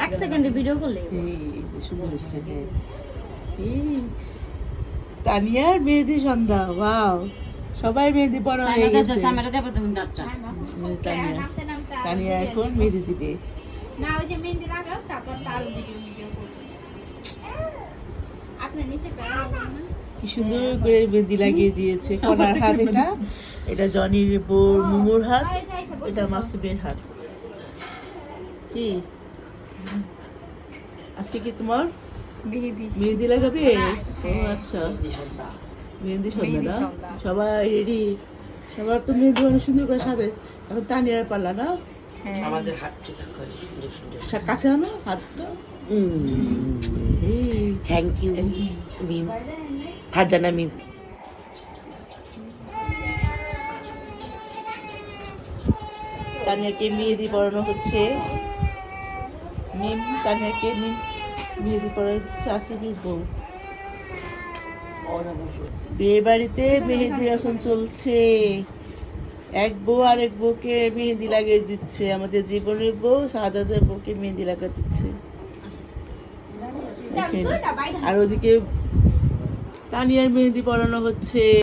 এক সেকেন্ডে ভিডিও করলে সুন্দর হচ্ছে। তানিয়ার মেহেদি সন্ধ্যা, ওয়াও, সবাই মেহেদি পড়া হয়ে গেছে। তানিয়া এখন মেহেদি দিবে। না ওই যে মেহেদি লাগাও, তারপর তার ভিডিও করব। আপনি নিচে কি সুন্দর করে মেহেদি লাগিয়ে দিয়েছে। কোনার হাত এটা জনির বোর মুমুর হাত, এটা মাসুমের হাত। কি আজকে কি তোমার মেহেদি লাগাবে? ও আচ্ছা, মেহেদি সন্ধ্যা না? সবাই রেডি, সবার তো মেহেদি অনেক সুন্দর করে সাথে। এখন তানিয়ার পাল্লা না? আমাদের হাতটা সুন্দর সুন্দর কাছে আনো হাতটা। থ্যাংক ইউ মিম, ফারজানা মিম। তানিয়াকে মেহেদি পরানো হচ্ছে। মিম তানিয়াকে মেহেদি পরানো হচ্ছে আসিফের বউ। বিয়ে বাড়িতে মেহেদি রসম চলছে। এক বউ আর এক বউকে মেহেদি লাগিয়ে দিচ্ছে। আমাদের জীবনের বউ সাদাদের বউকে মেহেদি লাগা দিচ্ছে। আর ওদিকে তানিয়ার মেহেদি পরানো হচ্ছে।